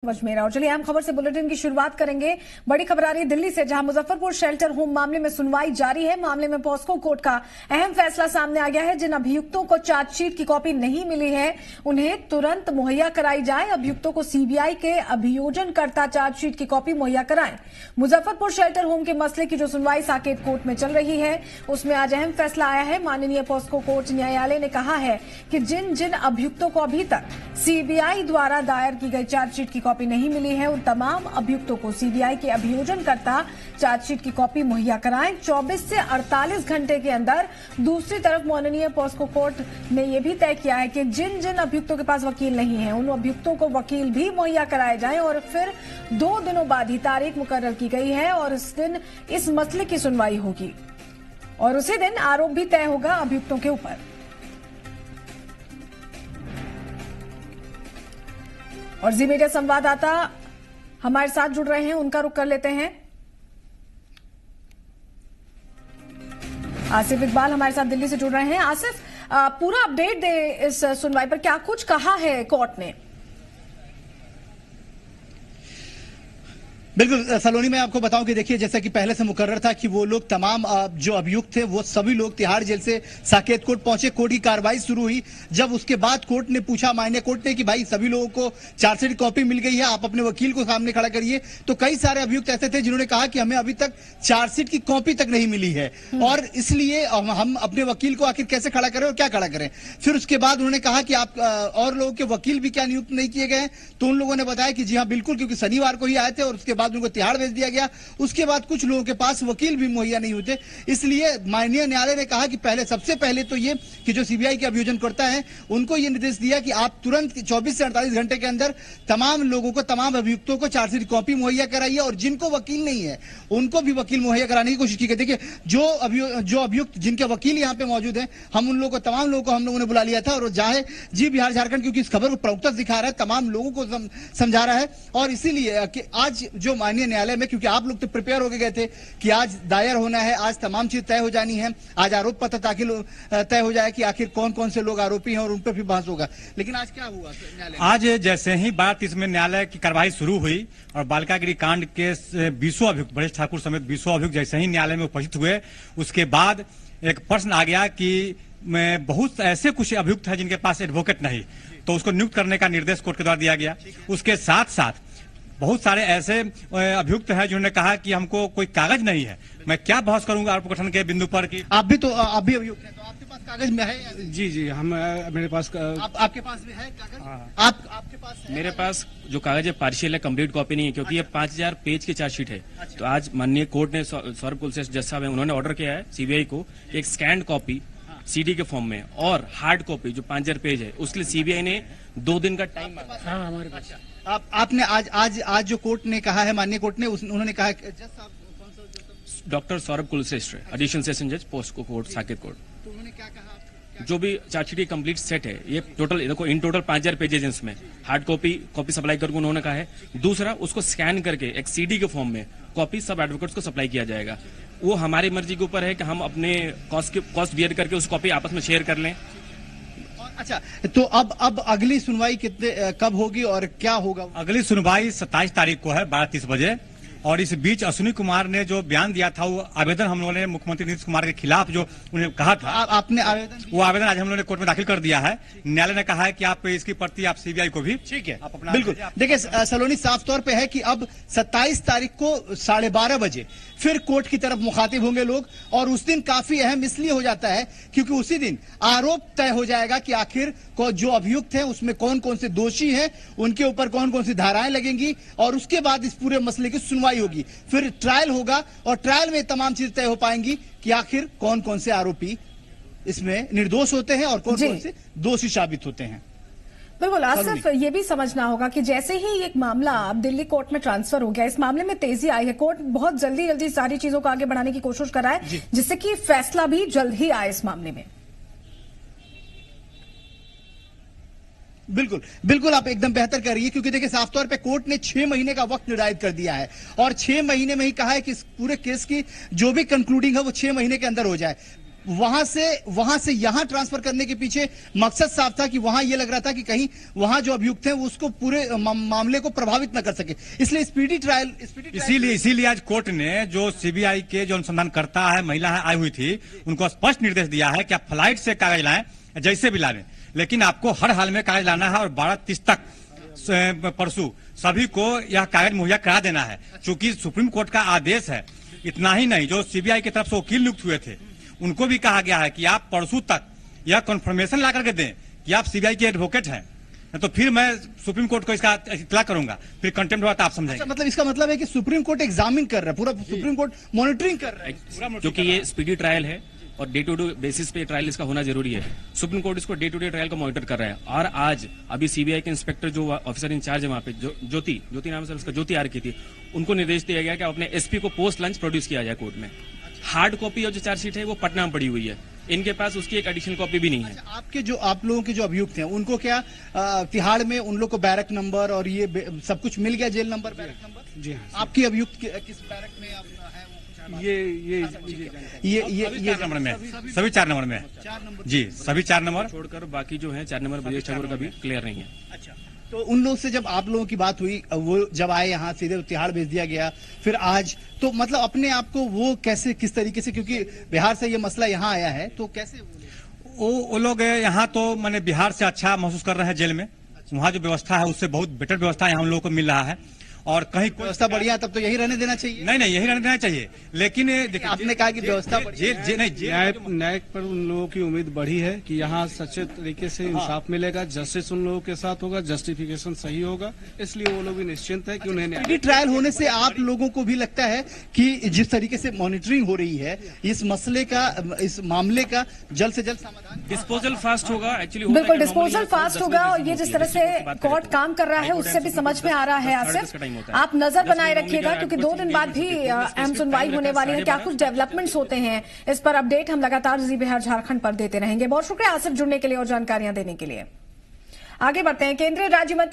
अजमेरा। और चलिए अहम खबर से बुलेटिन की शुरुआत करेंगे। बड़ी खबर आ रही है दिल्ली से, जहां मुजफ्फरपुर शेल्टर होम मामले में सुनवाई जारी है। मामले में पॉस्को कोर्ट का अहम फैसला सामने आ गया है। जिन अभियुक्तों को चार्जशीट की कॉपी नहीं मिली है उन्हें तुरंत मुहैया कराई जाए। अभियुक्तों को सीबीआई के अभियोजनकर्ता चार्जशीट की कॉपी मुहैया कराएं। मुजफ्फरपुर शेल्टर होम के मसले की जो सुनवाई साकेत कोर्ट में चल रही है उसमें आज अहम फैसला आया है। माननीय पॉस्को कोर्ट न्यायालय ने कहा है कि जिन जिन अभियुक्तों को अभी तक सीबीआई द्वारा दायर की गई चार्जशीट की कॉपी नहीं मिली है उन तमाम अभियुक्तों को सीबीआई के अभियोजनकर्ता चार्जशीट की कॉपी मुहैया कराएं 24 से 48 घंटे के अंदर। दूसरी तरफ माननीय पॉस्को कोर्ट ने यह भी तय किया है कि जिन जिन अभियुक्तों के पास वकील नहीं है उन अभियुक्तों को वकील भी मुहैया कराए जाएं। और फिर 2 दिनों बाद ही तारीख मुकर्रर की गई है और इस दिन इस मसले की सुनवाई होगी और उसी दिन आरोप भी तय होगा अभियुक्तों के ऊपर। और जी मीडिया संवाददाता हमारे साथ जुड़ रहे हैं, उनका रुख कर लेते हैं। आसिफ इकबाल हमारे साथ दिल्ली से जुड़ रहे हैं। आसिफ, पूरा अपडेट दे इस सुनवाई पर, क्या कुछ कहा है कोर्ट ने? बिल्कुल सलोनी, मैं आपको बताऊं कि देखिए जैसा कि पहले से मुकर्रर था कि वो लोग तमाम जो अभियुक्त थे वो सभी लोग तिहाड़ जेल से साकेत कोर्ट पहुंचे। कोर्ट की कार्रवाई शुरू हुई। जब उसके बाद कोर्ट ने पूछा, माननीय कोर्ट ने, कि भाई सभी लोगों को चार्जशीट कॉपी मिल गई है, आप अपने वकील को सामने खड़ा करिए, तो कई सारे अभियुक्त ऐसे थे जिन्होंने कहा कि हमें अभी तक चार्जशीट की कॉपी तक नहीं मिली है और इसलिए हम अपने वकील को आखिर कैसे खड़ा करें और क्या खड़ा करें। फिर उसके बाद उन्होंने कहा कि आप और लोगों के वकील भी क्या नियुक्त नहीं किए गए, तो उन लोगों ने बताया कि जी हाँ बिल्कुल, क्योंकि शनिवार को ही आए थे और उसके बाद उनको तिहाड़ भेज दिया गया। उसके बाद कुछ लोगों के पास वकील भी मुहैया नहीं होते, इसलिए माननीय न्यायालय ने कहा कि सबसे पहले तो ये कि जो सीबीआई के अभियोजनकर्ता हैं उनको ये निर्देश दिया कि आप तुरंत 24 से 48 घंटे के अंदर तमाम लोगों को, तमाम अभियुक्तों को चार्जशीट कॉपी मुहैया कराइए और जिनको वकील नहीं है उनको भी वकील मुहैया कराने की कोशिश की गई। देखिए जो अभियुक्त जिनके वकील यहाँ पे मौजूद हैं, हम उन लोगों को, तमाम लोगों को हम लोगों ने बुला लिया था और चाहे जी बिहार झारखंड, क्योंकि इस खबर को प्रमुखता दिखा रहा है, तमाम लोगों को समझा रहा है और इसीलिए कि आज जो माननीय न्यायालय में, क्योंकि आप लोग तो प्रिपेयर होके गए थे कि आज दायर होना है, आज तमाम चीज तय हो जानी है, आज आरोप पत्र दाखिल तय हो जाए कि आखिर कौन कौन से लोग आरोपी हैं और उन पर भी बहस होगा। लेकिन आज क्या हुआ न्यायालय? आज जैसे ही 12:30 में न्यायालय की कार्रवाई शुरू हुई और बालिकागृह कांड के 20 अभियुक्त, ब्रजेश ठाकुर समेत 20 अभियुक्त जैसे ही न्यायालय में उपस्थित हुए, उसके बाद एक प्रश्न आ गया कि बहुत ऐसे कुछ अभियुक्त हैं जिनके पास एडवोकेट नहीं, तो उसको नियुक्त करने का निर्देश कोर्ट के द्वारा दिया गया। उसके साथ साथ बहुत सारे ऐसे अभियुक्त हैं जिन्होंने कहा कि हमको कोई कागज नहीं है, मैं क्या बहस करूंगा आरोप गठन के बिंदु पर। कि आप भी अभियुक्त हैं, तो आपके पास कागज में है? जी हम मेरे पास आपके पास भी है कागज? आपके पास है? मेरे पास जो कागज है पार्शियल है, कंप्लीट कॉपी नहीं है, क्योंकि ये 5000 पेज की चार्जशीट है। तो आज माननीय कोर्ट ने, सौरभ कुलश्रेष्ठ जज साहब है, उन्होंने ऑर्डर किया है सीबीआई को एक स्कैंड कॉपी सीडी के फॉर्म में और हार्ड कॉपी जो 5000 पेज है उसके लिए सीबीआई ने 2 दिन का टाइम मांगा। हाँ, हमारे पास। आपने आज जो कोर्ट ने कहा है, माननीय कोर्ट ने, उन्होंने कहा doctor Saurabh Kulshreshtha additional session जज पोस्को कोर्ट साकेत कोर्ट, तो उन्होंने क्या कहा? जो भी चार्जशीट की कंप्लीट सेट है, ये टोटल देखो, इन टोटल 5000 पेजेज इसमें हार्ड कॉपी सप्लाई करके उन्होंने कहा है। दूसरा, उसको स्कैन करके एक सीडी के फॉर्म में कॉपी सब एडवोकेट्स को सप्लाई किया जाएगा। वो हमारी मर्जी के ऊपर है कि हम अपने कॉस्ट बियर करके उस कॉपी आपस में शेयर कर लें। अच्छा, तो अब अगली सुनवाई कब होगी और क्या होगा? अगली सुनवाई 27 तारीख को है 12:30 बजे। और इस बीच अश्विनी कुमार ने जो बयान दिया था, वो आवेदन हम लोगों ने मुख्यमंत्री नीतीश कुमार के खिलाफ जो उन्हें कहा था, आपने वो आवेदन आज हम लोगों ने कोर्ट में दाखिल कर दिया है। न्यायालय ने कहा है कि आप इसकी प्रति आप सीबीआई को भी, ठीक है, आप अपना, बिल्कुल। देखिए सलोनी, साफ तौर पे है कि अब 27 तारीख को 12:30 बजे फिर कोर्ट की तरफ मुखातिब होंगे लोग और उस दिन काफी अहम इसलिए हो जाता है क्योंकि उसी दिन आरोप तय हो जाएगा कि आखिर जो अभियुक्त हैं उसमें कौन कौन से दोषी हैं, उनके ऊपर कौन कौन सी धाराएं लगेंगी और उसके बाद इस पूरे मसले की सुनवाई होगी। फिर ट्रायल होगा और ट्रायल में तमाम चीज तय हो पाएंगी कि आखिर कौन कौन से आरोपी इसमें निर्दोष होते हैं और कौन कौन से दोषी साबित होते हैं। बिल्कुल आसिफ, ये भी समझना होगा कि जैसे ही एक मामला अब दिल्ली कोर्ट में ट्रांसफर हो गया, इस मामले में तेजी आई है, कोर्ट बहुत जल्दी सारी चीजों को आगे बढ़ाने की कोशिश कर रहा है जिससे कि फैसला भी जल्द ही आए इस मामले में। बिल्कुल आप एकदम बेहतर कर रही है, क्योंकि देखिए साफ तौर पे कोर्ट ने 6 महीने का वक्त निर्धारित कर दिया है और 6 महीने में ही कहा है कि इस पूरे केस की जो भी कंक्लूडिंग है वो 6 महीने के अंदर हो जाए। वहां से यहां ट्रांसफर करने के पीछे मकसद साफ था कि वहां ये लग रहा था कि कहीं वहां जो अभियुक्त हैं वो उसको पूरे मामले को प्रभावित न कर सके, इसलिए स्पीडी ट्रायल इसीलिए आज कोर्ट ने जो सीबीआई के जो अनुसंधान करता है महिला आई हुई थी उनको स्पष्ट निर्देश दिया है कि आप फ्लाइट से कागज लाएं, जैसे भी लाएं, लेकिन आपको हर हाल में कागज लाना है और 12:30 तक परसों सभी को यह कागज मुहैया करा देना है। चूंकि सुप्रीम कोर्ट का आदेश है। इतना ही नहीं, जो सीबीआई की तरफ से वकील नियुक्त हुए थे उनको भी कहा गया है कि आप परसों तक यह कन्फर्मेशन ला करके दें कि आप सीबीआई के एडवोकेट हैं, तो फिर मैं सुप्रीम कोर्ट को इसका इत्तला करूंगा, फिर कंटेम्प्ट हुआ तो आप समझेंगे। मतलब इसका मतलब है कि सुप्रीम कोर्ट एग्जामिन कर रहा है, पूरा सुप्रीम कोर्ट मॉनिटरिंग कर रहा है, क्योंकि ये स्पीडी ट्रायल है और डे टू डे बेसिस पे ट्रायल इसका होना जरूरी है। सुप्रीम कोर्ट इसको डे टू डे ट्रायल को मॉनिटर कर रहा है। और आज अभी सीबीआई के इंस्पेक्टर जो ऑफिसर इंचार्ज है वहां पे, ज्योति नाम से उसका ज्योति आर की थी, उनको निर्देश दिया गया कि अपने एसपी को पोस्ट लंच प्रोड्यूस किया जाए कोर्ट में। हार्ड कॉपी और जो चार्जशीट है वो पटना में पड़ी हुई है, इनके पास उसकी एक एडिशनल कॉपी भी नहीं है। आप लोगों के जो अभियुक्त हैं उनको क्या तिहाड़ में उन लोग को बैरक नंबर और ये सब कुछ मिल गया, जेल नंबर, बैरक नंबर? जी हाँ। आपकी अभियुक्त किस बैरक में है? ये 4 नंबर में, सभी 4 नंबर में जी, सभी 4 नंबर छोड़कर बाकी जो है 4 नंबर ब्रजेश ठाकुर का भी क्लियर नहीं है। अच्छा, तो उन लोग से जब आप लोगों की बात हुई, वो जब आए यहाँ सीधे तिहाड़ भेज दिया गया, फिर आज तो मतलब अपने आप को वो कैसे, किस तरीके से, क्योंकि बिहार से ये मसला यहाँ आया है, तो कैसे वो लोग यहाँ तो मैंने बिहार से अच्छा महसूस कर रहे हैं जेल में। वहाँ जो व्यवस्था है उससे बहुत बेटर व्यवस्था यहाँ हम लोगों को मिल रहा है और कहीं व्यवस्था बढ़िया, तब तो यही रहने देना चाहिए। नहीं, यही रहने देना चाहिए, लेकिन देखिए आपने कहा कि व्यवस्था न्याय पर उन लोगों की उम्मीद बढ़ी है कि यहाँ सच्चे तरीके से इंसाफ मिलेगा, जस्टिस उन लोगों के साथ होगा, जस्टिफिकेशन सही होगा, इसलिए वो लोग भी निश्चिंत है कि उन्हें न्याय। ट्रायल होने से आप लोगों को भी लगता है कि जिस तरीके से मॉनिटरिंग हो रही है इस मसले का, इस मामले का जल्द से जल्द समाधान, डिस्पोजल फास्ट होगा। एक्चुअली बिल्कुल डिस्पोजल फास्ट होगा और ये जिस तरह से कोर्ट काम कर रहा है उससे भी समझ में आ रहा है। आसिफ, आप नजर बनाए रखिएगा क्योंकि 2 दिन बाद भी अहम सुनवाई होने वाली है। क्या कुछ डेवलपमेंट्स होते हैं इस पर अपडेट हम लगातार जी बिहार झारखंड पर देते रहेंगे। बहुत शुक्रिया आसिफ जुड़ने के लिए और जानकारियां देने के लिए। आगे बढ़ते हैं। केंद्रीय राज्य मंत्री